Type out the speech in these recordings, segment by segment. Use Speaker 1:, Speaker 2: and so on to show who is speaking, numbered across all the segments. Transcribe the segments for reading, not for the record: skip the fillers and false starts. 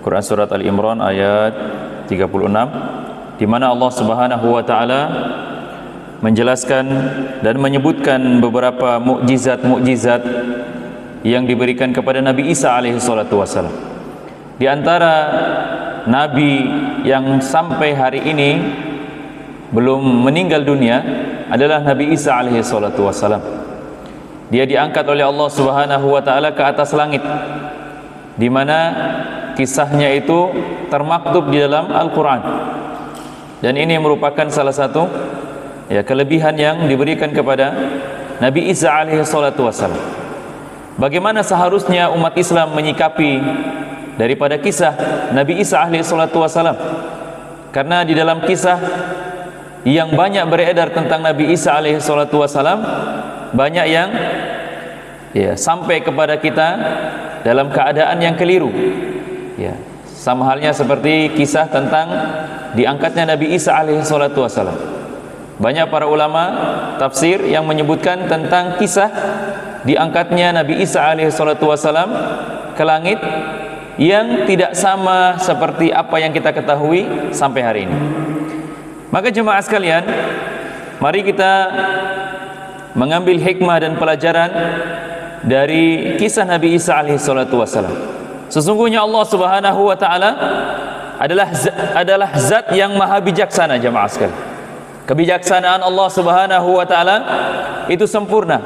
Speaker 1: Quran Surat Al-Imran ayat 36, di mana Allah Subhanahu wa Ta'ala menjelaskan dan menyebutkan beberapa mukjizat-mukjizat yang diberikan kepada Nabi Isa alaihi salatu wassalam. Di antara nabi yang sampai hari ini belum meninggal dunia adalah Nabi Isa alaihi salatu wassalam. Dia diangkat oleh Allah Subhanahu wa Ta'ala ke atas langit, di mana kisahnya itu termaktub di dalam Al-Quran. Dan ini merupakan salah satu kelebihan yang diberikan kepada Nabi Isa alaihi salatu wassalam. Bagaimana seharusnya umat Islam menyikapi daripada kisah Nabi Isa alaihi salatu wassalam? Karena di dalam kisah yang banyak beredar tentang Nabi Isa alaihi salatu wassalam, banyak yang sampai kepada kita dalam keadaan yang keliru. Sama halnya seperti kisah tentang diangkatnya Nabi Isa alaihi salatu wassalam. Banyak para ulama tafsir yang menyebutkan tentang kisah diangkatnya Nabi Isa alaihi salatu wassalam ke langit yang tidak sama seperti apa yang kita ketahui sampai hari ini. Maka jemaah sekalian, mari kita mengambil hikmah dan pelajaran dari kisah Nabi Isa alaihi salatu wassalam. Sesungguhnya Allah Subhanahu wa Ta'ala adalah zat yang maha bijaksana jemaah sekalian. Kebijaksanaan Allah Subhanahu wa Ta'ala itu sempurna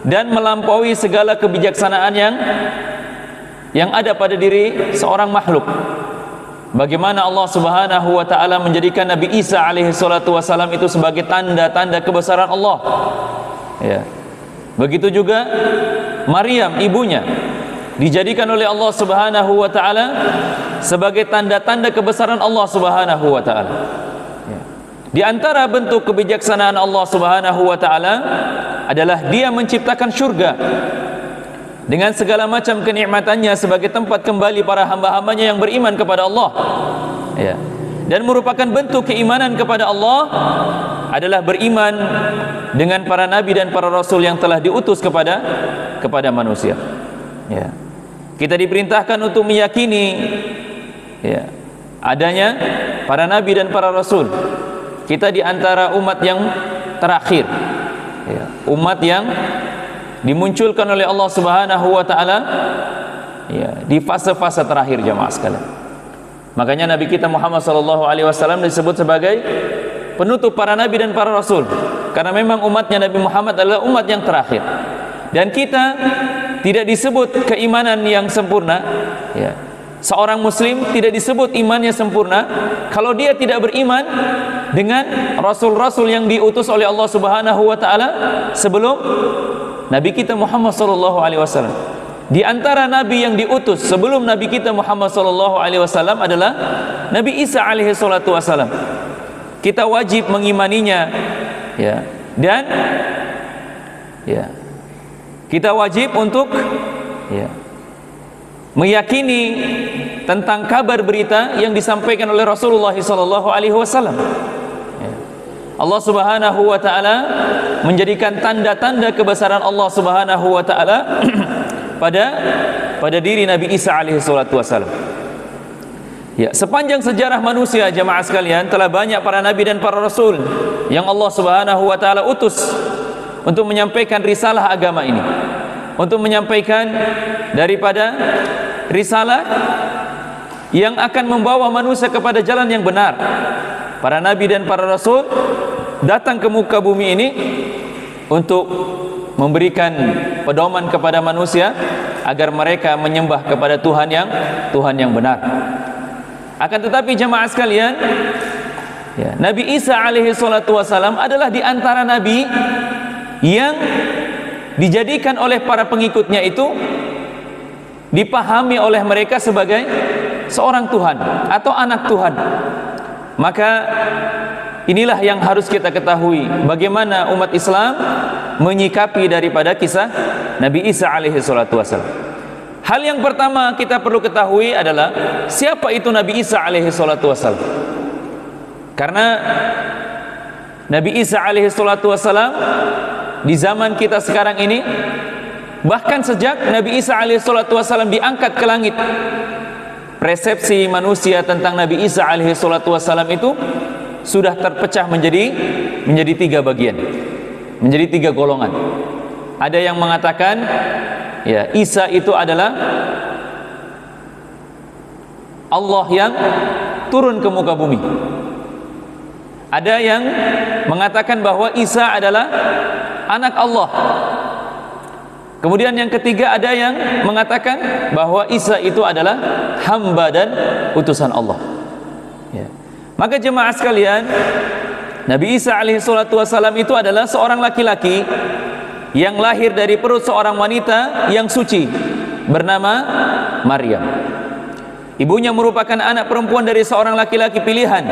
Speaker 1: dan melampaui segala kebijaksanaan yang ada pada diri seorang makhluk. Bagaimana Allah Subhanahu wa Ta'ala menjadikan Nabi Isa alaihi salatu wassalam itu sebagai tanda-tanda kebesaran Allah. Begitu juga Maryam ibunya dijadikan oleh Allah Subhanahu wa Ta'ala sebagai tanda-tanda kebesaran Allah Subhanahu wa Ta'ala. Di antara bentuk kebijaksanaan Allah Subhanahu wa Ta'ala adalah Dia menciptakan syurga dengan segala macam kenikmatannya sebagai tempat kembali para hamba-hambanya yang beriman kepada Allah. Dan merupakan bentuk keimanan kepada Allah adalah beriman dengan para nabi dan para rasul yang telah diutus kepada manusia. Kita diperintahkan untuk meyakini adanya para nabi dan para rasul. Kita di antara umat yang terakhir, umat yang dimunculkan oleh Allah Subhanahu wa Ta'ala di fase-fase terakhir jemaah sekalian. Makanya Nabi kita Muhammad sallallahu alaihi wasallam disebut sebagai penutup para nabi dan para rasul, karena memang umatnya Nabi Muhammad adalah umat yang terakhir. Dan kita tidak disebut keimanan yang sempurna. Seorang muslim tidak disebut imannya sempurna kalau dia tidak beriman dengan rasul-rasul yang diutus oleh Allah Subhanahu wa Ta'ala sebelum Nabi kita Muhammad sallallahu alaihi wasallam. Di antara nabi yang diutus sebelum Nabi kita Muhammad sallallahu alaihi wasallam adalah Nabi Isa alaihi salatu wasallam. Kita wajib mengimaninya, dan kita wajib untuk meyakini tentang kabar berita yang disampaikan oleh Rasulullah sallallahu alaihi wasallam. Allah Subhanahu wa Ta'ala menjadikan tanda-tanda kebesaran Allah Subhanahu wa Ta'ala pada diri Nabi Isa alaihi salatu wasallam. Sepanjang sejarah manusia jemaah sekalian, telah banyak para nabi dan para rasul yang Allah Subhanahu wa Ta'ala utus untuk menyampaikan risalah agama ini, untuk menyampaikan daripada risalah yang akan membawa manusia kepada jalan yang benar. Para nabi dan para rasul datang ke muka bumi ini untuk memberikan pedoman kepada manusia agar mereka menyembah kepada Tuhan yang benar. Akan tetapi jemaah sekalian, Nabi Isa alaihi salatu wassalam adalah di antara nabi yang dijadikan oleh para pengikutnya itu dipahami oleh mereka sebagai seorang Tuhan atau anak Tuhan. Maka inilah yang harus kita ketahui, bagaimana umat Islam menyikapi daripada kisah Nabi Isa alaihi salatu wassalam. Hal yang pertama kita perlu ketahui adalah siapa itu Nabi Isa alaihi salatu wassalam. Karena Nabi Isa alaihi salatu wassalam di zaman kita sekarang ini, bahkan sejak Nabi Isa alaihi salatu wassalam diangkat ke langit, persepsi manusia tentang Nabi Isa alaihi salatu wassalam itu sudah terpecah menjadi 3 bagian, menjadi 3 golongan. Ada yang mengatakan ya, Isa itu adalah Allah yang turun ke muka bumi. Ada yang mengatakan bahwa Isa adalah anak Allah. Kemudian yang ketiga, ada yang mengatakan bahwa Isa itu adalah hamba dan utusan Allah. Ya. Maka jemaah sekalian, Nabi Isa alaihi salatu wassalam itu adalah seorang laki-laki yang lahir dari perut seorang wanita yang suci bernama Maryam. Ibunya merupakan anak perempuan dari seorang laki-laki pilihan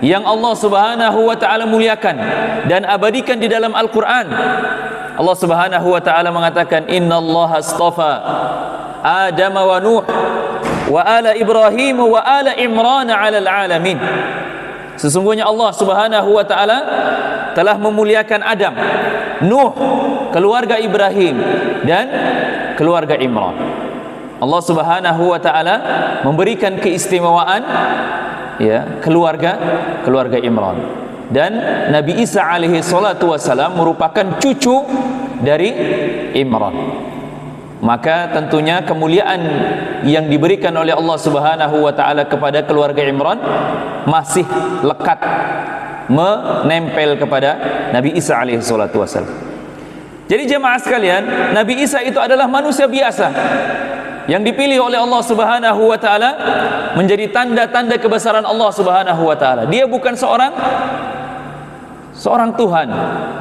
Speaker 1: yang Allah Subhanahu wa taala muliakan dan abadikan di dalam Al-Qur'an. Allah Subhanahu wa taala mengatakan, "Innallaha astafa Adam wa Nuh wa ala Ibrahim wa ala Imran 'alal 'alamin." Sesungguhnya Allah Subhanahu wa taala telah memuliakan Adam, Nuh, keluarga Ibrahim dan keluarga Imran. Allah Subhanahu wa taala memberikan keistimewaan ya keluarga Imran. Dan Nabi Isa alaihi salatu wassalam merupakan cucu dari Imran. Maka tentunya kemuliaan yang diberikan oleh Allah Subhanahu wa taala kepada keluarga Imran masih lekat menempel kepada Nabi Isa alaihi salatu wassalam. Jadi jemaah sekalian, Nabi Isa itu adalah manusia biasa yang dipilih oleh Allah Subhanahu wa taala menjadi tanda-tanda kebesaran Allah Subhanahu wa taala. Dia bukan seorang Tuhan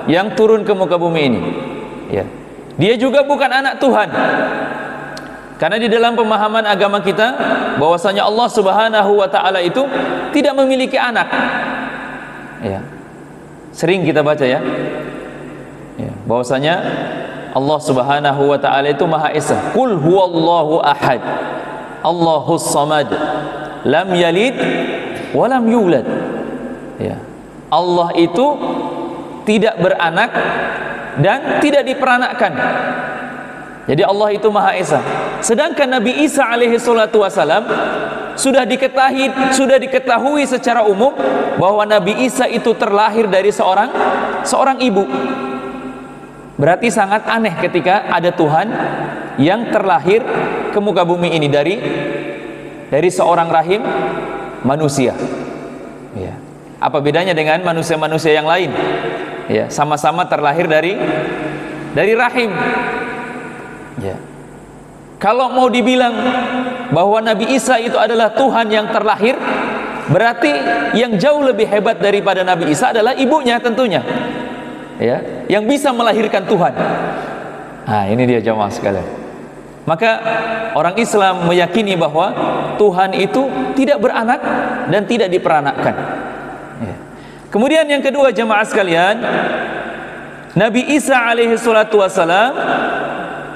Speaker 1: yang turun ke muka bumi ini. Ya. Dia juga bukan anak Tuhan. Karena di dalam pemahaman agama kita bahwasanya Allah Subhanahu wa taala itu tidak memiliki anak. Ya. Sering kita baca ya. Ya, bahwasanya Allah Subhanahu wa taala itu Maha Esa. Qul huwallahu ahad. Allahus samad. Lam yalid wa lam yulad. Ya. Allah itu tidak beranak dan tidak diperanakkan. Jadi Allah itu Maha Esa. Sedangkan Nabi Isa alaihi salatu wasalam sudah diketahui secara umum bahwa Nabi Isa itu terlahir dari seorang ibu. Berarti sangat aneh ketika ada Tuhan yang terlahir ke muka bumi ini dari seorang rahim manusia. Ya. Apa bedanya dengan manusia-manusia yang lain? Ya, sama-sama terlahir dari rahim. Ya. Kalau mau dibilang bahwa Nabi Isa itu adalah Tuhan yang terlahir, berarti yang jauh lebih hebat daripada Nabi Isa adalah ibunya tentunya. Ya, yang bisa melahirkan Tuhan. Nah, ini dia jemaah sekalian. Maka orang Islam meyakini bahwa Tuhan itu tidak beranak dan tidak diperanakkan. Ya. Kemudian yang kedua jemaah sekalian, Nabi Isa alaihi salatu wassalam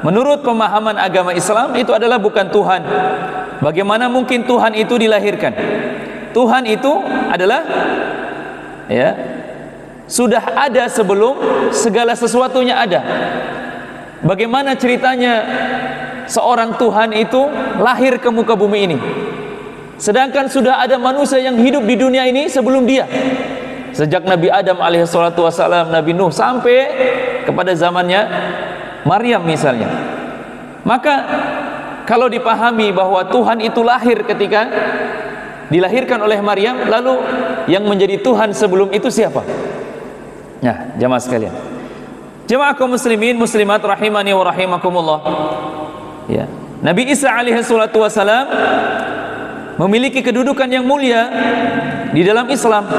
Speaker 1: menurut pemahaman agama Islam itu adalah bukan Tuhan. Bagaimana mungkin Tuhan itu dilahirkan? Tuhan itu adalah ya sudah ada sebelum segala sesuatunya ada. Bagaimana ceritanya seorang Tuhan itu lahir ke muka bumi ini? Sedangkan sudah ada manusia yang hidup di dunia ini sebelum dia. Sejak Nabi Adam alaihissalatu wassalam, Nabi Nuh sampai kepada zamannya Maryam misalnya. Maka kalau dipahami bahwa Tuhan itu lahir ketika dilahirkan oleh Maryam, lalu yang menjadi Tuhan sebelum itu siapa? Nah, jemaah sekalian, jemaah kaum muslimin muslimat rahimani wa rahimakumullah. Ya, Nabi Isa alaihi salatu wasalam memiliki kedudukan yang mulia di dalam Islam.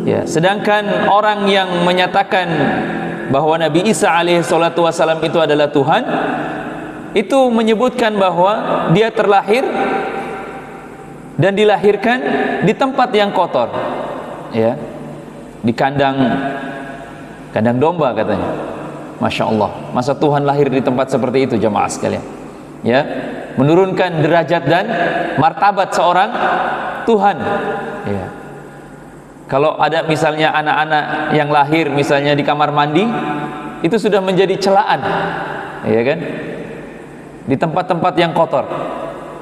Speaker 1: Ya, sedangkan orang yang menyatakan bahwa Nabi Isa alaihi salatu wasalam itu adalah Tuhan, itu menyebutkan bahwa dia terlahir dan dilahirkan di tempat yang kotor. Ya, di kandang domba katanya. Masya Allah, masa Tuhan lahir di tempat seperti itu jemaah sekalian? Ya, menurunkan derajat dan martabat seorang Tuhan. Ya. Kalau ada misalnya anak-anak yang lahir misalnya di kamar mandi, itu sudah menjadi celaan, ya kan? Di tempat-tempat yang kotor.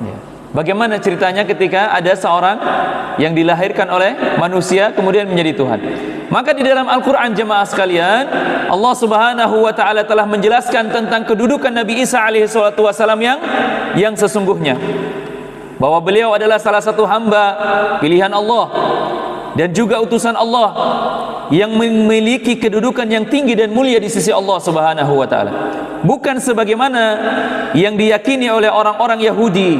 Speaker 1: Ya. Bagaimana ceritanya ketika ada seorang yang dilahirkan oleh manusia kemudian menjadi Tuhan? Maka di dalam Al-Quran jemaah sekalian, Allah Subhanahu wa ta'ala telah menjelaskan tentang kedudukan Nabi Isa alaihi salatu wasalam yang sesungguhnya, bahwa beliau adalah salah satu hamba pilihan Allah dan juga utusan Allah yang memiliki kedudukan yang tinggi dan mulia di sisi Allah Subhanahu wa ta'ala. Bukan sebagaimana yang diyakini oleh orang-orang Yahudi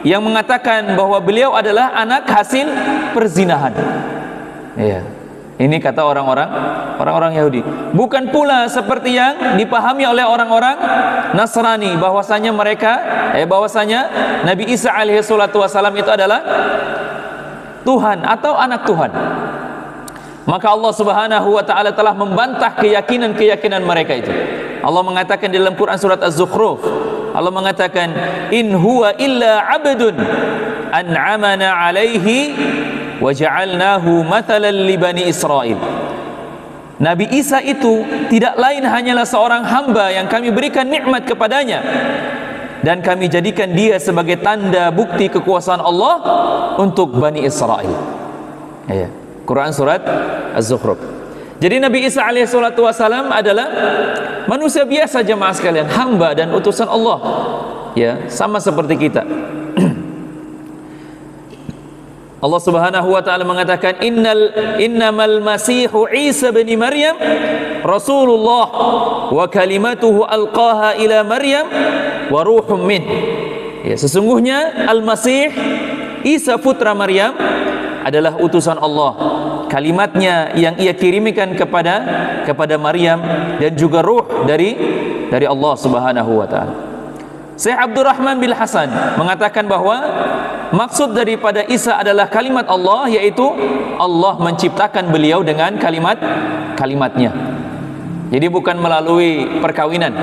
Speaker 1: yang mengatakan bahwa beliau adalah anak hasil perzinahan. Iya. Ini kata orang-orang Yahudi. Bukan pula seperti yang dipahami oleh orang-orang Nasrani, bahwasanya Nabi Isa alaihi salatu wasalam itu adalah Tuhan atau anak Tuhan. Maka Allah Subhanahu wa ta'ala telah membantah keyakinan mereka itu. Allah mengatakan di dalam Quran surat Az-Zukhruf, Allah mengatakan, in huwa illa abdun an'amana alaihi wa ja'alnahu mathalan li bani Israil. Nabi Isa itu tidak lain hanyalah seorang hamba yang kami berikan nikmat kepadanya dan kami jadikan dia sebagai tanda bukti kekuasaan Allah untuk Bani Israel. Ya. Quran surat Az-Zukhruf. Jadi Nabi Isa alaihi salatu wasalam adalah manusia biasa jemaah sekalian, hamba dan utusan Allah. Ya, sama seperti kita. Allah Subhanahu wa ta'ala mengatakan, innamal masihu Isa bin Maryam Rasulullah wa kalimatuhu alqaha ila Maryam wa ruhum min. Ya, sesungguhnya Al-Masih Isa putra Maryam adalah utusan Allah, kalimatnya yang ia kirimkan kepada Maryam dan juga ruh dari Allah Subhanahu wa ta'ala. Syekh Abdurrahman bin Hasan mengatakan bahwa maksud daripada Isa adalah kalimat Allah, yaitu Allah menciptakan beliau dengan kalimatnya. Jadi bukan melalui perkawinan.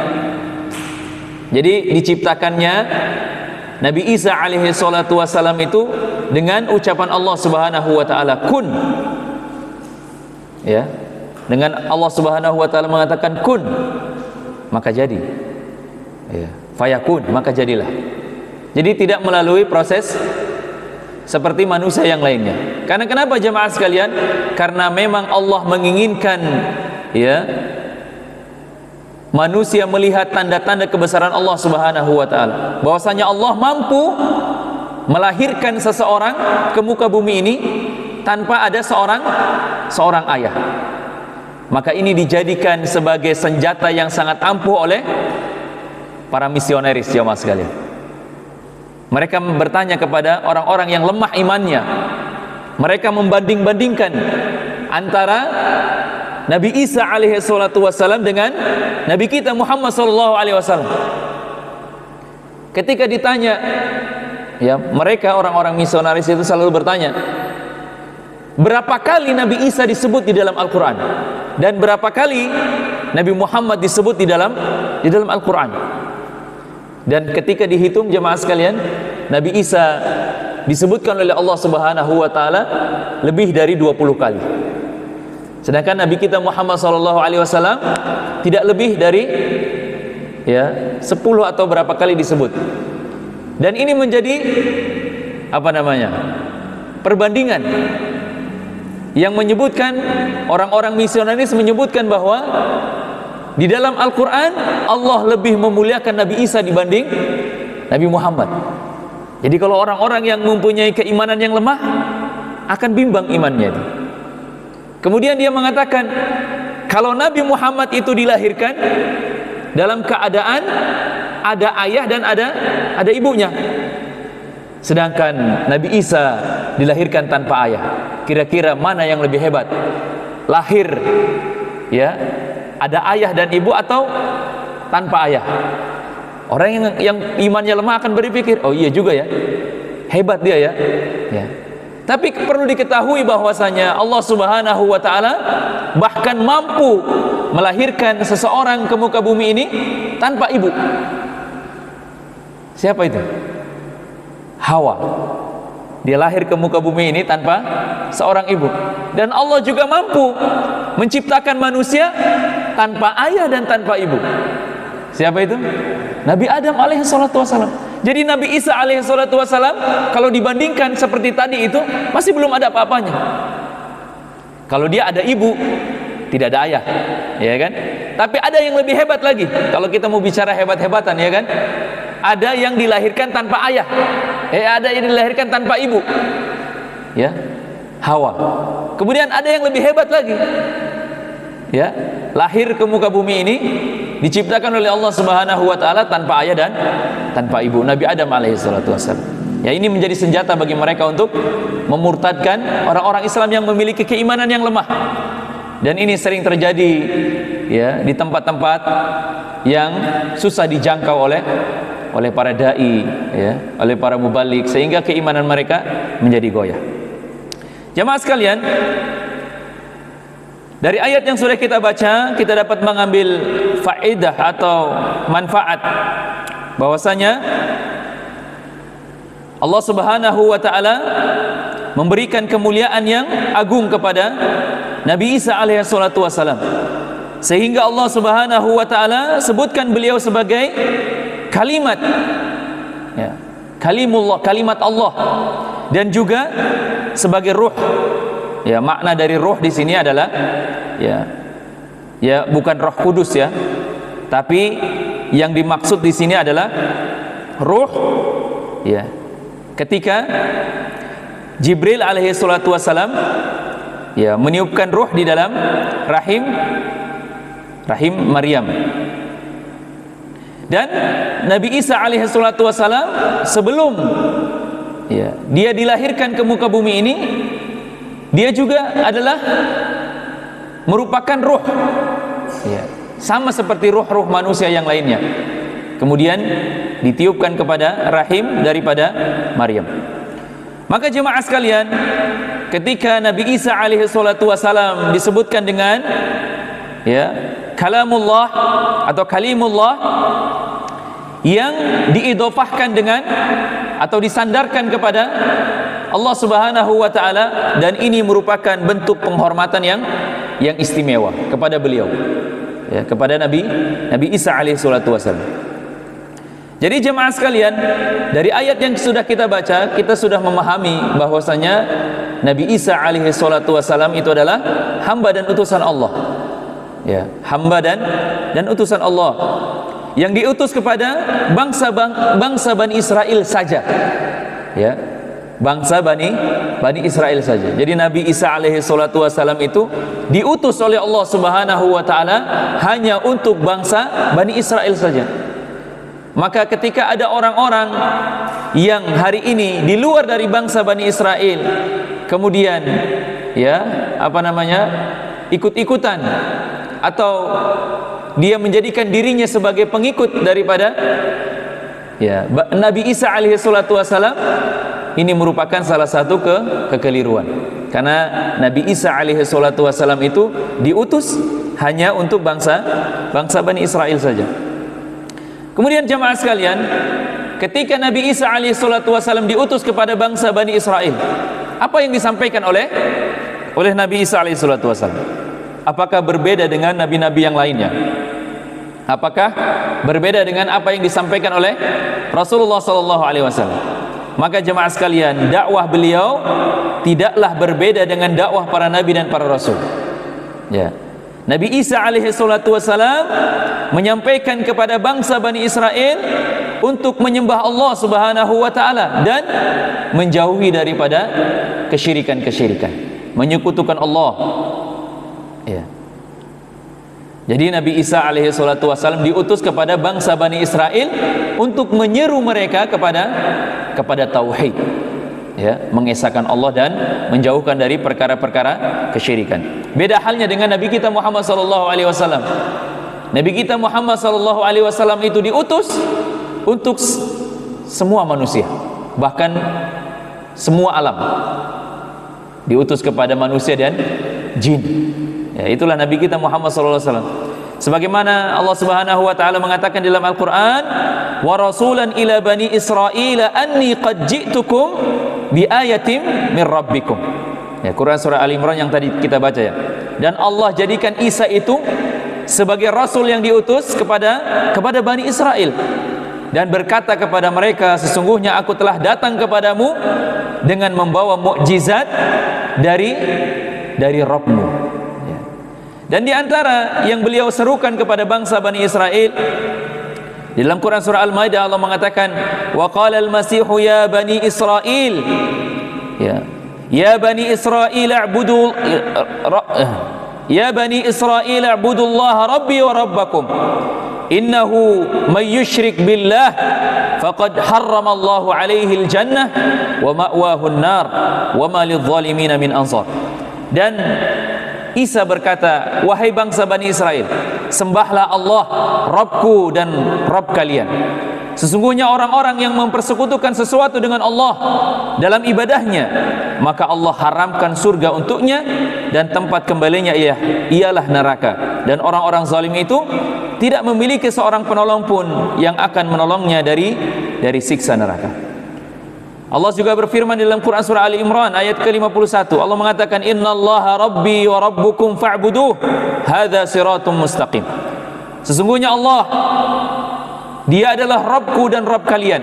Speaker 1: Jadi diciptakannya Nabi Isa alaihi salatu wasalam itu dengan ucapan Allah Subhanahu wa ta'ala, kun. Ya. Dengan Allah Subhanahu wa ta'ala mengatakan kun, maka jadi. Ya. Fayakun, maka jadilah. Jadi tidak melalui proses seperti manusia yang lainnya. Karena kenapa jemaah sekalian? Karena memang Allah menginginkan, ya, manusia melihat tanda-tanda kebesaran Allah Subhanahu wa ta'ala, bahwasanya Allah mampu melahirkan seseorang ke muka bumi ini tanpa ada seorang ayah. Maka ini dijadikan sebagai senjata yang sangat ampuh oleh para misionaris jemaah sekalian. Mereka bertanya kepada orang-orang yang lemah imannya. Mereka membanding-bandingkan antara Nabi Isa alaihi salatu wasallam dengan Nabi kita Muhammad sallallahu alaihi wasallam. Ketika ditanya, ya, mereka orang-orang misionaris itu selalu bertanya, berapa kali Nabi Isa disebut di dalam Al-Quran dan berapa kali Nabi Muhammad disebut di dalam Al-Quran. Dan ketika dihitung jemaah sekalian, Nabi Isa disebutkan oleh Allah Subhanahu wa ta'ala lebih dari 20 kali. Sedangkan Nabi kita Muhammad sallallahu alaihi wasallam tidak lebih dari, ya, 10 atau berapa kali disebut. Dan ini menjadi perbandingan yang menyebutkan, orang-orang misionaris menyebutkan bahwa di dalam Al-Quran Allah lebih memuliakan Nabi Isa dibanding Nabi Muhammad. Jadi kalau orang-orang yang mempunyai keimanan yang lemah akan bimbang imannya itu. Kemudian dia mengatakan, kalau Nabi Muhammad itu dilahirkan dalam keadaan ada ayah dan ada ibunya, sedangkan Nabi Isa dilahirkan tanpa ayah. Kira-kira mana yang lebih hebat? Lahir, ya, ada ayah dan ibu atau tanpa ayah? Orang yang imannya lemah akan berpikir, oh iya juga ya, hebat dia ya. Ya. Tapi perlu diketahui bahwasanya Allah Subhanahu wa ta'ala bahkan mampu melahirkan seseorang ke muka bumi ini tanpa ibu. Siapa itu? Hawa. Dia lahir ke muka bumi ini tanpa seorang ibu. Dan Allah juga mampu menciptakan manusia tanpa ayah dan tanpa ibu. Siapa itu? Nabi Adam alaihi salatu wasalam. Jadi Nabi Isa alaihissalatu wassalam kalau dibandingkan seperti tadi itu masih belum ada apa-apanya. Kalau dia ada ibu, tidak ada ayah, ya kan? Tapi ada yang lebih hebat lagi. Kalau kita mau bicara hebat-hebatan, ya kan? Ada yang dilahirkan tanpa ayah, ada yang dilahirkan tanpa ibu, ya, Hawa. Kemudian ada yang lebih hebat lagi, ya, lahir ke muka bumi ini diciptakan oleh Allah Subhanahu wa taala tanpa ayah dan tanpa ibu, Nabi Adam alaihissalatu wassalam. Ya, ini menjadi senjata bagi mereka untuk memurtadkan orang-orang Islam yang memiliki keimanan yang lemah. Dan ini sering terjadi, ya, di tempat-tempat yang susah dijangkau oleh para dai, ya, oleh para mubalik, sehingga keimanan mereka menjadi goyah. Jamaah sekalian, dari ayat yang sudah kita baca, kita dapat mengambil faedah atau manfaat bahwasanya Allah Subhanahu wa taala memberikan kemuliaan yang agung kepada Nabi Isa alaihissalatu wassalam, sehingga Allah Subhanahu wa taala sebutkan beliau sebagai kalimat, ya, kalimullah, kalimat Allah, dan juga sebagai ruh. Ya, makna dari ruh di sini adalah ya bukan Roh Kudus, ya, tapi yang dimaksud di sini adalah ruh, ya. Ketika Jibril alaihi salatu wassalam, ya, meniupkan ruh di dalam rahim Maryam, dan Nabi Isa alaihi salatu wassalam sebelum, ya, dia dilahirkan ke muka bumi ini, dia juga adalah merupakan ruh, ya, sama seperti ruh-ruh manusia yang lainnya. Kemudian ditiupkan kepada rahim daripada Maryam. Maka jemaah sekalian, ketika Nabi Isa alaihi salatu wasalam disebutkan dengan, ya, kalamullah atau kalimullah, yang diidhofahkan dengan atau disandarkan kepada Allah Subhanahu wa taala, dan ini merupakan bentuk penghormatan yang istimewa kepada beliau, ya, kepada Nabi Isa alaihi salatu wasallam. Jadi jemaah sekalian, dari ayat yang sudah kita baca, kita sudah memahami bahwasanya Nabi Isa alaihi salatu wasallam itu adalah hamba dan utusan Allah, ya, hamba dan utusan Allah yang diutus kepada bangsa Bani Israel saja, ya, bangsa Bani Israel saja. Jadi Nabi Isa alaihi salatu wasallam itu diutus oleh Allah Subhanahu wa taala hanya untuk bangsa Bani Israel saja. Maka ketika ada orang-orang yang hari ini di luar dari bangsa Bani Israel, kemudian, ya, ikut-ikutan atau dia menjadikan dirinya sebagai pengikut daripada, ya, Nabi Isa alaihi salatu wasallam, ini merupakan salah satu kekeliruan. Karena Nabi Isa alaihi salatu wasallam itu diutus hanya untuk bangsa Bani Israel saja. Kemudian jamaah sekalian, ketika Nabi Isa alaihi salatu wasallam diutus kepada bangsa Bani Israel, apa yang disampaikan oleh Nabi Isa alaihi salatu wasallam? Apakah berbeda dengan nabi-nabi yang lainnya? Apakah berbeda dengan apa yang disampaikan oleh Rasulullah sallallahu alaihi wasallam? Maka jemaah sekalian, dakwah beliau tidaklah berbeda dengan dakwah para nabi dan para rasul. Ya. Nabi Isa alaihi salatu wasalam menyampaikan kepada bangsa Bani Israel untuk menyembah Allah Subhanahu wa taala dan menjauhi daripada kesyirikan-kesyirikan, menyekutukan Allah. Ya. Jadi Nabi Isa alaihi salatu wasallam diutus kepada bangsa Bani Israel untuk menyeru mereka kepada tauhid, ya, mengesahkan Allah dan menjauhkan dari perkara-perkara kesyirikan. Beda halnya dengan Nabi kita Muhammad sallallahu alaihi wasallam. Nabi kita Muhammad sallallahu alaihi wasallam itu diutus untuk semua manusia, bahkan semua alam. Diutus kepada manusia dan jin. Ya, itulah Nabi kita Muhammad sallallahu alaihi wasallam. Sebagaimana Allah Subhanahu wa taala mengatakan dalam Al-Qur'an, "Wa rasulan ila bani Israil anni qad ji'tukum bi ayatin min rabbikum." Ya, Quran surah Ali Imran yang tadi kita baca, ya. Dan Allah jadikan Isa itu sebagai rasul yang diutus kepada Bani Israel. dan berkata kepada mereka, sesungguhnya aku telah datang kepadamu dengan membawa mukjizat dari Rabbmu. Ya. Dan di antara yang beliau serukan kepada bangsa Bani Israel, di dalam Quran surah Al-Maidah Allah mengatakan, wa qala al-masih ya bani Israel, ya bani Israel a'budu ya bani Israel a'budullaha rabbi wa rabbakum innahu may yushrik billah faqad harrama Allahu alaihi al-jannah wa ma'wahu an-nar wa ma lidh-dhalimin min ansar. Dan Isa berkata, wahai bangsa Bani Israel, sembahlah Allah Rabbku dan Rabb kalian. Sesungguhnya orang-orang yang mempersekutukan sesuatu dengan Allah dalam ibadahnya, maka Allah haramkan surga untuknya dan tempat kembalinya ialah neraka. Dan orang-orang zalim itu tidak memiliki seorang penolong pun yang akan menolongnya dari siksa neraka. Allah juga berfirman di dalam Quran surah Ali Imran ayat ke-51. Allah mengatakan, innallaha rabbi wa rabbukum fa'buduh hadza siratum mustaqim. Sesungguhnya Allah, Dia adalah Rabbku dan Rabb kalian,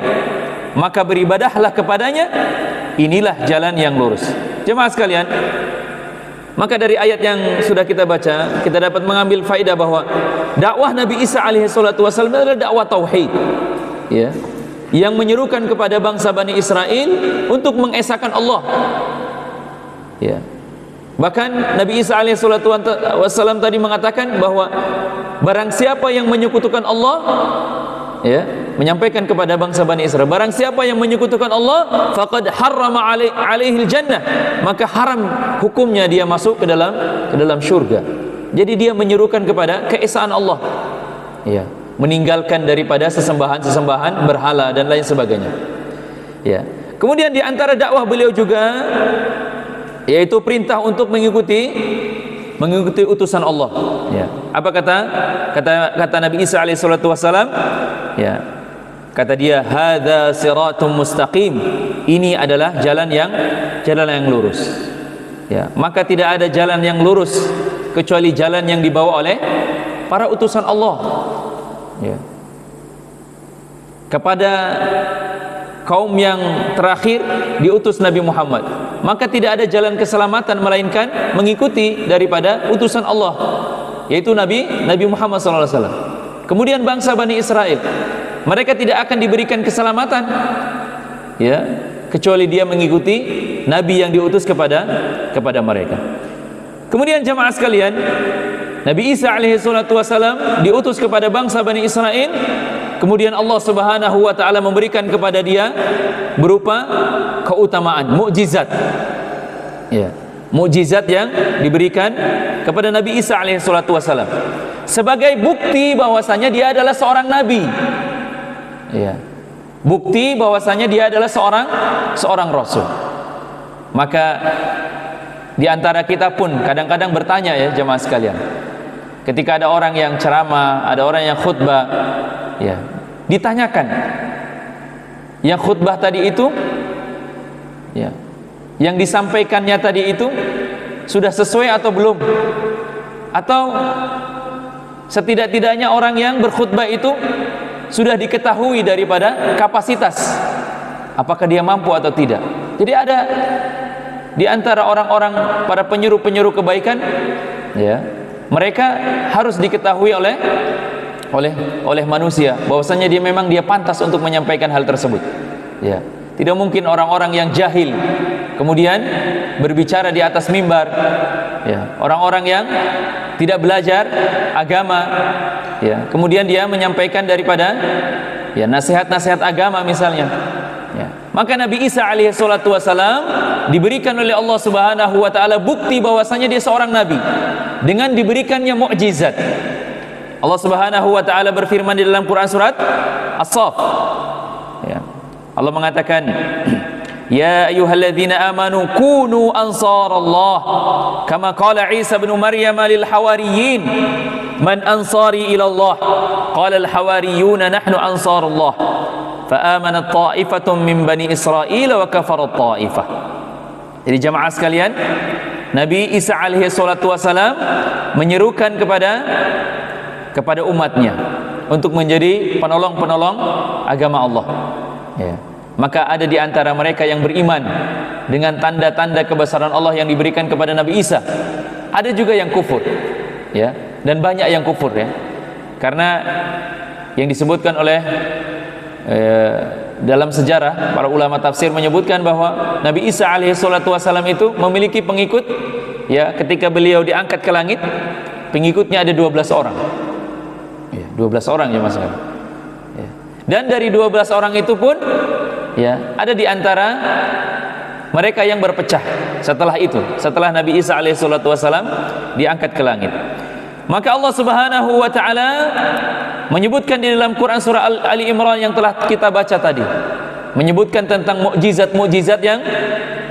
Speaker 1: maka beribadahlah kepadanya, inilah jalan yang lurus. Jemaah sekalian, maka dari ayat yang sudah kita baca, kita dapat mengambil faedah bahwa dakwah Nabi Isa alaihi salatu wasallam adalah dakwah tauhid, ya, yang menyerukan kepada bangsa Bani Israel untuk mengesahkan Allah. Ya. Bahkan Nabi Isa alaihi salatu wasallam tadi mengatakan bahwa barang siapa yang menyekutukan Allah, ya, menyampaikan kepada bangsa Bani Israel, barang siapa yang menyekutukan Allah, faqad harrama alaihi jannah, maka haram hukumnya dia masuk ke dalam syurga. Jadi dia menyerukan kepada keesaan Allah, ya, meninggalkan daripada sesembahan berhala dan lain sebagainya. Ya. Kemudian di antara dakwah beliau juga yaitu perintah untuk mengikuti utusan Allah. Ya. Apa kata Nabi Isa alaihi salatu wasalam? Ya. Kata dia, hadza siratum mustaqim. Ini adalah jalan yang lurus. Ya. Maka tidak ada jalan yang lurus kecuali jalan yang dibawa oleh para utusan Allah. Ya. Kepada kaum yang terakhir diutus Nabi Muhammad, maka tidak ada jalan keselamatan melainkan mengikuti daripada utusan Allah, yaitu Nabi Muhammad SAW. Kemudian bangsa Bani Israel, mereka tidak akan diberikan keselamatan, ya, kecuali dia mengikuti Nabi yang diutus kepada mereka. Kemudian jamaah sekalian, Nabi Isa alaihi salatu wasalam diutus kepada bangsa Bani Israel. Kemudian Allah Subhanahu wa taala memberikan kepada dia berupa keutamaan, mukjizat. Ya, mukjizat yang diberikan kepada Nabi Isa alaihi salatu wasalam sebagai bukti bahwasanya dia adalah seorang nabi. Ya. Bukti bahwasanya dia adalah seorang rasul. Maka di antara kita pun kadang-kadang bertanya, ya jemaah sekalian, ketika ada orang yang ceramah, ada orang yang khutbah, ya, ditanyakan, yang khutbah tadi itu, ya, yang disampaikannya tadi itu sudah sesuai atau belum? Atau setidak-tidaknya orang yang berkhutbah itu sudah diketahui daripada kapasitas, apakah dia mampu atau tidak. Jadi ada di antara orang-orang para penyuruh kebaikan, ya, mereka harus diketahui oleh manusia bahwasanya dia pantas untuk menyampaikan hal tersebut. Ya, tidak mungkin orang-orang yang jahil kemudian berbicara di atas mimbar, ya, orang-orang yang tidak belajar agama, ya, kemudian dia menyampaikan daripada, ya, nasihat-nasihat agama misalnya. Ya. Maka Nabi Isa alaihi salatu wasalam diberikan oleh Allah Subhanahu wa taala bukti bahwasanya dia seorang nabi dengan diberikannya mukjizat. Allah Subhanahu wa taala berfirman di dalam Quran surat As-Saff. Ya. Allah mengatakan, ya ayyuhalladzina amanu kunu ansarallah kama qala Isa bin Maryam lil hawariyin man ansari ila Allah qala al hawariyuna nahnu ansarullah fa'amanat ta'ifatun min bani Israel wa kafarat ta'ifah. Jadi jamaah sekalian, Nabi Isa alaihi salatu wasalam menyerukan kepada umatnya untuk menjadi penolong-penolong agama Allah. Ya. Maka ada di antara mereka yang beriman dengan tanda-tanda kebesaran Allah yang diberikan kepada Nabi Isa. Ada juga yang kufur, ya, dan banyak yang kufur, ya. Karena yang disebutkan oleh dalam sejarah para ulama tafsir menyebutkan bahwa Nabi Isa alaihi salatu wasallam itu memiliki pengikut, ya, ketika beliau diangkat ke langit, pengikutnya ada 12 orang. Ya, 12 orang, ya Mas. Ya. Dan dari 12 orang itu pun, ya, ada di antara mereka yang berpecah setelah itu, setelah Nabi Isa alaihi salatu wasallam diangkat ke langit. Maka Allah Subhanahu wa taala menyebutkan di dalam Quran surah Ali Imran yang telah kita baca tadi, menyebutkan tentang mukjizat-mukjizat yang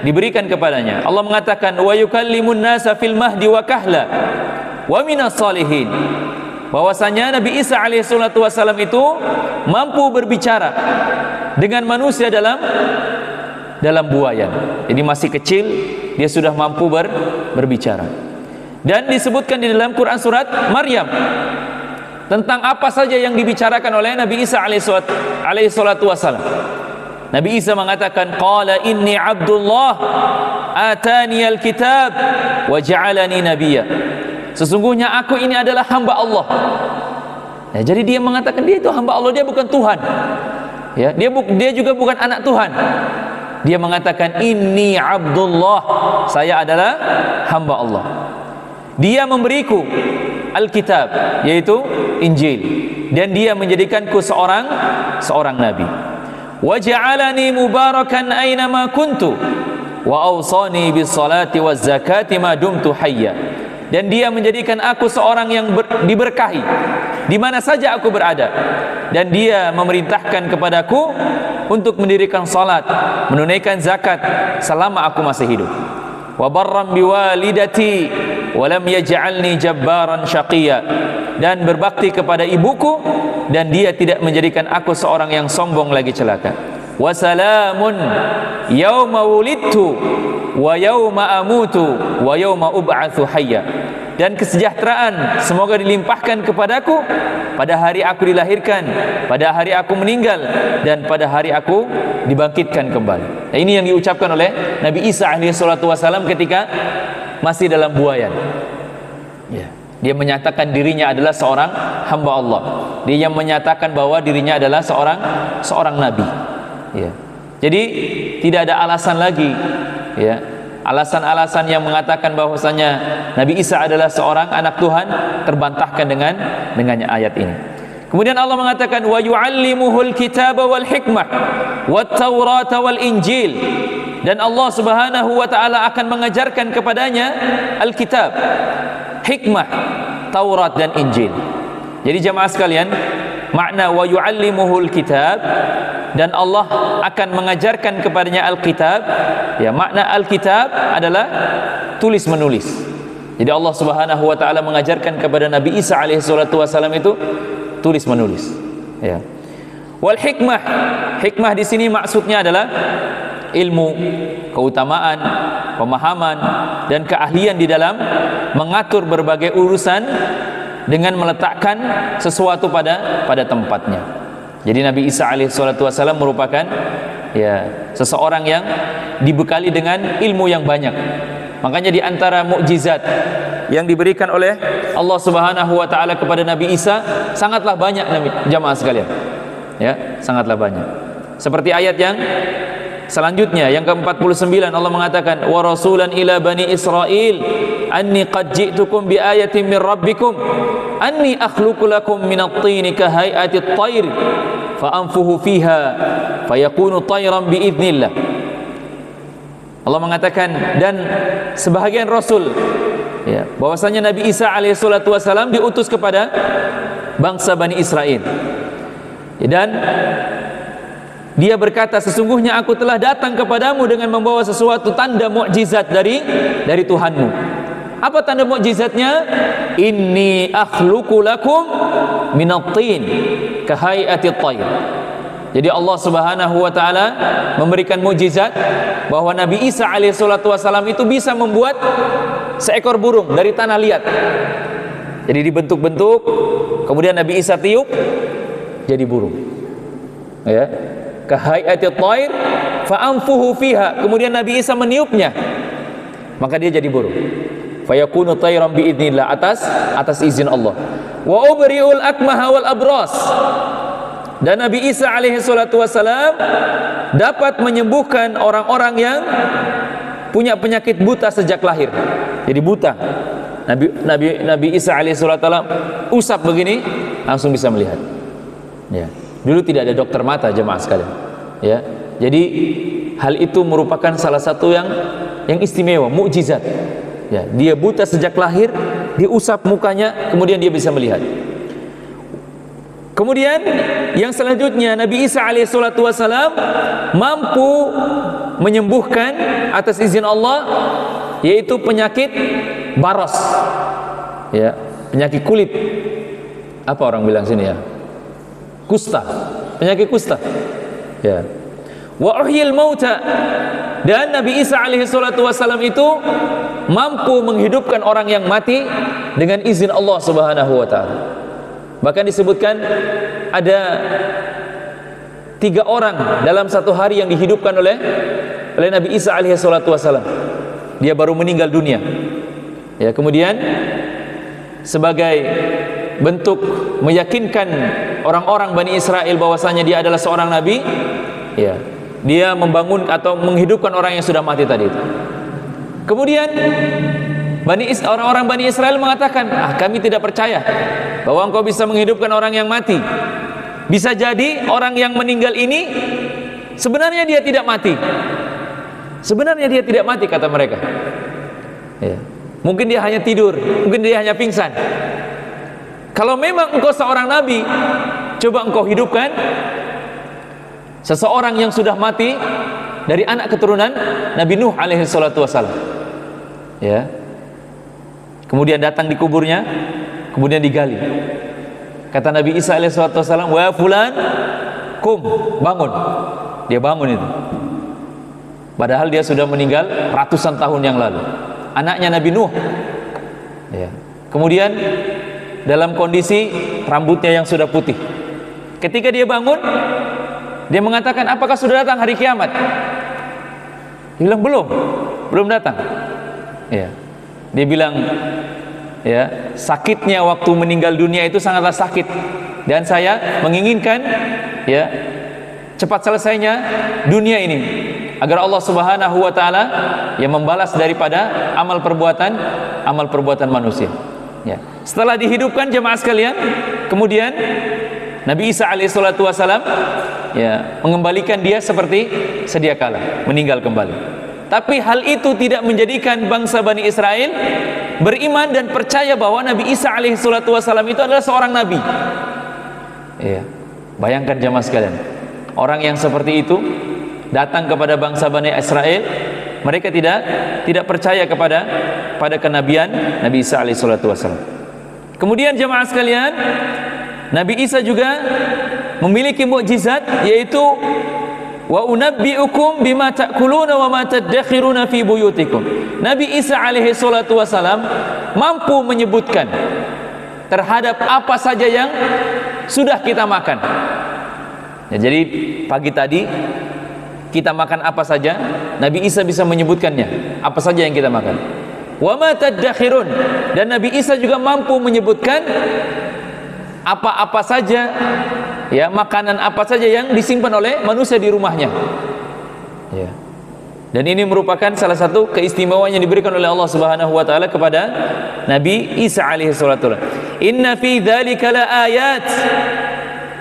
Speaker 1: diberikan kepadanya. Allah mengatakan wa yukallimun nasa fil mahdi wa kahla wa minas salihin, bahwasanya Nabi Isa alaihi salatu wasallam itu mampu berbicara dengan manusia dalam buayan. Jadi masih kecil dia sudah mampu berbicara. Dan disebutkan di dalam Quran surat Maryam tentang apa saja yang dibicarakan oleh Nabi Isa alaihi salatu wasallam. Nabi Isa mengatakan qala inni abdullah atani alkitab wa ja'alani nabiyya. Sesungguhnya aku ini adalah hamba Allah. Nah, jadi dia mengatakan dia itu hamba Allah, dia bukan Tuhan. Ya, dia juga bukan anak Tuhan. Dia mengatakan inni abdullah, saya adalah hamba Allah. Dia memberiku Alkitab, yaitu Injil, dan dia menjadikanku seorang nabi. Wa ja'alani mubarakan aina ma kuntu wa awsani bis salati waz zakati ma dumtu hayya. Dan dia menjadikan aku seorang yang diberkahi di mana saja aku berada, dan dia memerintahkan kepadaku untuk mendirikan salat, menunaikan zakat selama aku masih hidup. Wa barram biwalidati wa lam yaj'alni jabbaran syaqiyya, dan berbakti kepada ibuku, dan dia tidak menjadikan aku seorang yang sombong lagi celaka. Wa salamun yauma wulidtu wa yauma amutu wa yauma ub'atsu hayya, dan kesejahteraan semoga dilimpahkan kepadaku pada hari aku dilahirkan, pada hari aku meninggal, dan pada hari aku dibangkitkan kembali. Nah, ini yang diucapkan oleh Nabi Isa alaihi salatu wasallam ketika masih dalam buayan. Ya, dia menyatakan dirinya adalah seorang hamba Allah. Dia yang menyatakan bahwa dirinya adalah seorang nabi. Ya. Jadi tidak ada alasan lagi, ya, alasan-alasan yang mengatakan bahwasanya Nabi Isa adalah seorang anak Tuhan terbantahkan dengannya ayat ini. Kemudian Allah mengatakan wa yu'allimuhul kitaba wal hikmah wat taurata wal injil, dan Allah Subhanahu wa taala akan mengajarkan kepadanya Alkitab, hikmah, Taurat dan Injil. Jadi jemaah sekalian, makna wa yu'allimuhul kitab, dan Allah akan mengajarkan kepadanya Alkitab, ya, makna Alkitab adalah tulis menulis. Jadi Allah Subhanahu wa taala mengajarkan kepada Nabi Isa alaihi salatu wasallam itu tulis menulis, ya. Wal hikmah, hikmah di sini maksudnya adalah ilmu, keutamaan, pemahaman, dan keahlian di dalam mengatur berbagai urusan dengan meletakkan sesuatu pada tempatnya. Jadi Nabi Isa alaihi salatu wasallam merupakan, ya, seseorang yang dibekali dengan ilmu yang banyak. Makanya di antara mukjizat yang diberikan oleh Allah Subhanahu wa taala kepada Nabi Isa sangatlah banyak, jamaah sekalian. Ya, sangatlah banyak. Seperti ayat yang selanjutnya yang ke-49, Allah mengatakan wa rasulan ila bani Israil anni qad ji'tukum bi ayatin min rabbikum anni akhluqu lakum minat tini ka hay'atit tayr fa anfuhu fiha fayakunu tayran bi idznillah. Allah mengatakan, dan sebahagian rasul, ya, bahwasanya Nabi Isa alaihi salatu wasallam diutus kepada bangsa Bani Israel, dan dia berkata, sesungguhnya aku telah datang kepadamu dengan membawa sesuatu tanda mukjizat dari Tuhanmu. Apa tanda mukjizatnya? Inni akhluqu lakum minat tin ka hay'atit tayr. Jadi Allah Subhanahu wa taala memberikan mukjizat bahwa Nabi Isa alaihi salatu wasallam itu bisa membuat seekor burung dari tanah liat. Jadi dibentuk-bentuk, kemudian Nabi Isa tiup, jadi burung. Ya. Kahai'atit thair fa anfuhu fiha. Kemudian Nabi Isa meniupnya, maka dia jadi burung. Fayakunu tayran bi idznillah, atas izin Allah. Wa ubri'ul akmaha wal abras. Dan Nabi Isa alaihi salatu wasalam dapat menyembuhkan orang-orang yang punya penyakit buta sejak lahir. Jadi buta. Nabi Isa alaihi salatu wasalam usap begini langsung bisa melihat. Ya. Dulu tidak ada dokter mata, jemaah sekalian. Ya. Jadi hal itu merupakan salah satu yang istimewa, mukjizat. Ya, dia buta sejak lahir, diusap mukanya, kemudian dia bisa melihat. Kemudian yang selanjutnya, Nabi Isa alaihissalatu wassalam mampu menyembuhkan atas izin Allah, yaitu penyakit baras, ya, penyakit kulit. Apa orang bilang sini ya? Kusta, penyakit kusta. Ya. Wa uhyil mauta, dan Nabi Isa alaihissalatu wassalam itu mampu menghidupkan orang yang mati dengan izin Allah Subhanahu wa taala. Bahkan disebutkan ada 3 orang dalam satu hari yang dihidupkan oleh Nabi Isa alaihissalatu wassalam. Dia baru meninggal dunia. Ya, kemudian sebagai bentuk meyakinkan orang-orang Bani Israel bahwasanya dia adalah seorang nabi, ya, dia membangun atau menghidupkan orang yang sudah mati tadi itu. Kemudian orang-orang Bani Israel mengatakan, kami tidak percaya bahwa engkau bisa menghidupkan orang yang mati. Bisa jadi orang yang meninggal ini sebenarnya dia tidak mati. Sebenarnya dia tidak mati, kata mereka. Ya. Mungkin dia hanya tidur, mungkin dia hanya pingsan. Kalau memang engkau seorang nabi, coba engkau hidupkan seseorang yang sudah mati dari anak keturunan Nabi Nuh alaihi salatu wassalam. Ya. Kemudian datang di kuburnya, kemudian digali. Kata Nabi Isa alaihi salatu wassalam, "Wa fulan, kum, bangun." Dia bangun itu. Padahal dia sudah meninggal ratusan tahun yang lalu. Anaknya Nabi Nuh. Ya. Kemudian dalam kondisi rambutnya yang sudah putih. Ketika dia bangun, dia mengatakan, apakah sudah datang hari kiamat? Dia bilang belum datang. Ya. Dia bilang, ya, sakitnya waktu meninggal dunia itu sangatlah sakit, dan saya menginginkan, ya, cepat selesainya dunia ini, agar Allah Subhanahu wa taala yang membalas daripada amal perbuatan manusia. Ya. Setelah dihidupkan, jemaah sekalian, kemudian Nabi Isa alaihissalatu wassalam, ya, mengembalikan dia seperti sedia kala, meninggal kembali. Tapi hal itu tidak menjadikan bangsa Bani Israel beriman dan percaya bahwa Nabi Isa alaihissalatu wassalam itu adalah seorang nabi. Ya. Bayangkan jemaah sekalian, orang yang seperti itu datang kepada bangsa Bani Israel, mereka tidak percaya pada kenabian Nabi Isa alaihissalatu wassalam. Kemudian jemaah sekalian, Nabi Isa juga memiliki mukjizat, yaitu wa unabbiukum bima ta'kuluna wa ma tadakhiruna fi buyutikum. Nabi Isa alaihi salatu wasalam mampu menyebutkan terhadap apa saja yang sudah kita makan. Ya, jadi pagi tadi kita makan apa saja, Nabi Isa bisa menyebutkannya, apa saja yang kita makan. Wa ma tadakhirun, dan Nabi Isa juga mampu menyebutkan apa-apa saja, ya, makanan apa saja yang disimpan oleh manusia di rumahnya. Ya. Dan ini merupakan salah satu keistimewaan yang diberikan oleh Allah Subhanahu wa taala kepada Nabi Isa alaihi salatu wasallam. Inna fi dzalika laayat.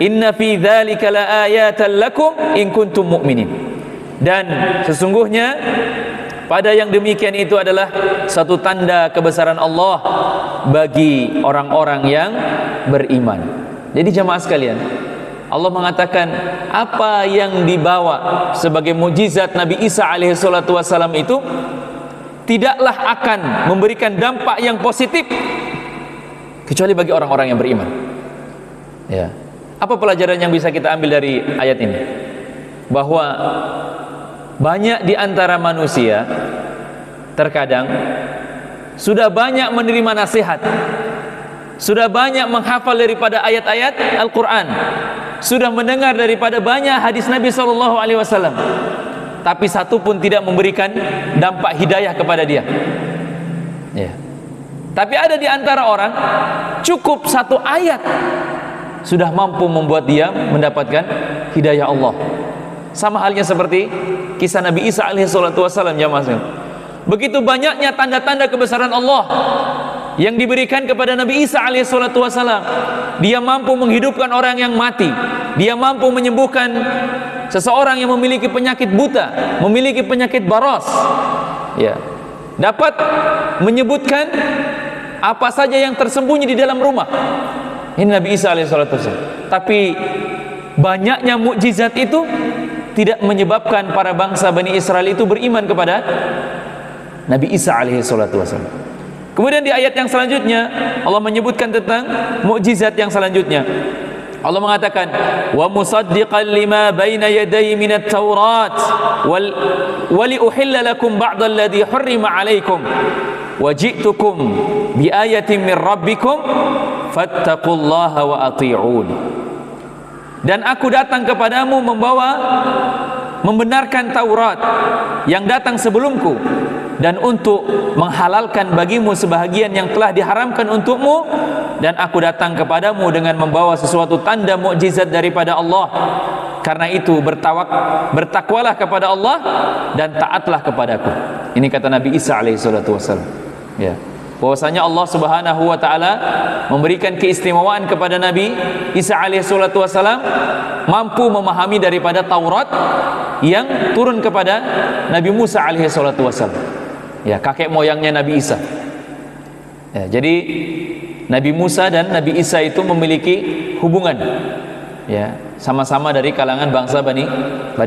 Speaker 1: Inna fi dzalika laayatan lakum in kuntum mu'minin. Dan sesungguhnya pada yang demikian itu adalah satu tanda kebesaran Allah bagi orang-orang yang beriman. Jadi jemaah sekalian, Allah mengatakan apa yang dibawa sebagai mukjizat Nabi Isa alaihi salatu wasallam itu tidaklah akan memberikan dampak yang positif kecuali bagi orang-orang yang beriman. Ya. Apa pelajaran yang bisa kita ambil dari ayat ini? Bahwa banyak di antara manusia terkadang sudah banyak menerima nasihat, sudah banyak menghafal daripada ayat-ayat Al-Quran, sudah mendengar daripada banyak hadis Nabi SAW, tapi satu pun tidak memberikan dampak hidayah kepada dia. Ya. Tapi ada di antara orang cukup satu ayat sudah mampu membuat dia mendapatkan hidayah Allah. Sama halnya seperti kisah Nabi Isa alaihissalam, jamaah sekalian. Begitu banyaknya tanda-tanda kebesaran Allah yang diberikan kepada Nabi Isa alaihissalam. Dia mampu menghidupkan orang yang mati, dia mampu menyembuhkan seseorang yang memiliki penyakit buta, memiliki penyakit baros, ya, dapat menyebutkan apa saja yang tersembunyi di dalam rumah. Ini Nabi Isa alaihissalam. Tapi banyaknya mukjizat itu tidak menyebabkan para bangsa Bani Israel itu beriman kepada Nabi Isa alaihissalam. Kemudian di ayat yang selanjutnya Allah menyebutkan tentang mukjizat yang selanjutnya. Allah mengatakan, wa musaddiqan lima baina yadayhi minat taurat wa li uhilla lakum ba'd alladhi hurrima alaikum wa ji'tukum bi ayatin min rabbikum fattaqullaha wa ati'un. Dan aku datang kepadamu membenarkan Taurat yang datang sebelumku, dan untuk menghalalkan bagimu sebahagian yang telah diharamkan untukmu, dan aku datang kepadamu dengan membawa sesuatu tanda mukjizat daripada Allah. Karena itu bertakwalah kepada Allah dan taatlah kepadaku. Ini kata Nabi Isa alaihissalam. Ya, bahwasanya Allah Subhanahu wa taala memberikan keistimewaan kepada Nabi Isa alaihissalam, mampu memahami daripada Taurat yang turun kepada Nabi Musa alaihissalam. Ya, kakek moyangnya Nabi Isa. Ya, jadi Nabi Musa dan Nabi Isa itu memiliki hubungan, ya, sama-sama dari kalangan bangsa Bani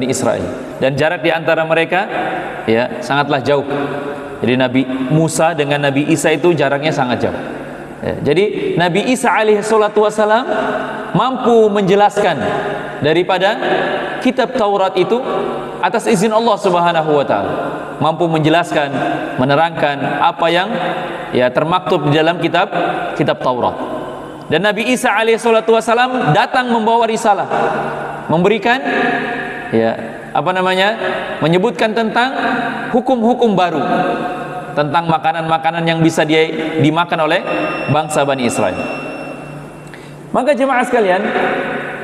Speaker 1: Israel, dan jarak di antara mereka, ya, sangatlah jauh. Jadi Nabi Musa dengan Nabi Isa itu jaraknya sangat jauh. Ya, jadi Nabi Isa alaihissalam mampu menjelaskan daripada kitab Taurat itu atas izin Allah Subhanahu wa taala, mampu menjelaskan, menerangkan apa yang, ya, termaktub di dalam kitab Taurat. Dan Nabi Isa alaihissalam datang membawa risalah, memberikan, ya, menyebutkan tentang hukum-hukum baru tentang makanan-makanan yang bisa dimakan oleh bangsa Bani Israel. Maka jemaah sekalian,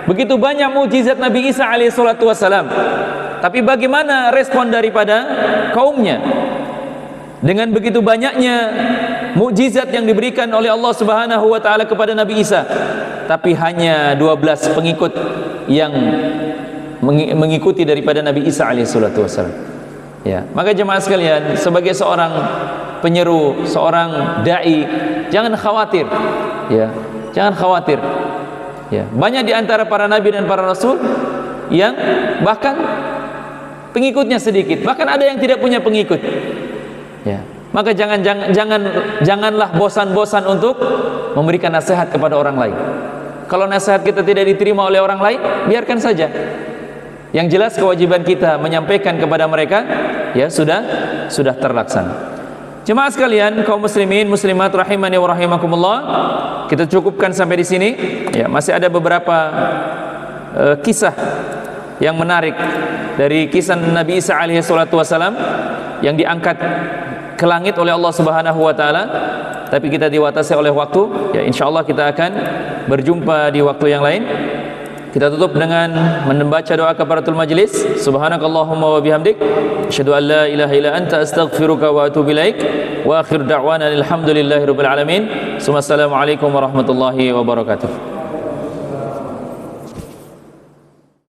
Speaker 1: begitu banyak mukjizat Nabi Isa alaihissalam, tapi bagaimana respon daripada kaumnya dengan begitu banyaknya mukjizat yang diberikan oleh Allah Subhanahu wa taala kepada Nabi Isa, tapi hanya 12 pengikut yang mengikuti daripada Nabi Isa alaihissalam. Ya, maka jemaah sekalian, sebagai seorang penyeru, seorang dai, jangan khawatir, ya, jangan khawatir. Ya, banyak di antara para nabi dan para rasul yang bahkan pengikutnya sedikit, bahkan ada yang tidak punya pengikut. Ya, maka janganlah bosan-bosan untuk memberikan nasihat kepada orang lain. Kalau nasihat kita tidak diterima oleh orang lain, biarkan saja. Yang jelas kewajiban kita menyampaikan kepada mereka, ya, sudah terlaksana. Jemaah sekalian, kaum muslimin muslimat rahimani wa rahimakumullah, kita cukupkan sampai di sini. Ya, masih ada beberapa kisah yang menarik dari kisah Nabi Isa alaihissalam yang diangkat ke langit oleh Allah Subhanahu wa taala, tapi kita diwatasi oleh waktu. Ya, insyaallah kita akan berjumpa di waktu yang lain. Kita tutup dengan membaca doa kafaratul majlis. Subhanakallahumma wa bihamdik, asyhadu an la ilaha illa anta, astaghfiruka wa atubu ilaik. Wa akhir da'wana alhamdulillahirabbil alamin. Assalamualaikum warahmatullahi wabarakatuh.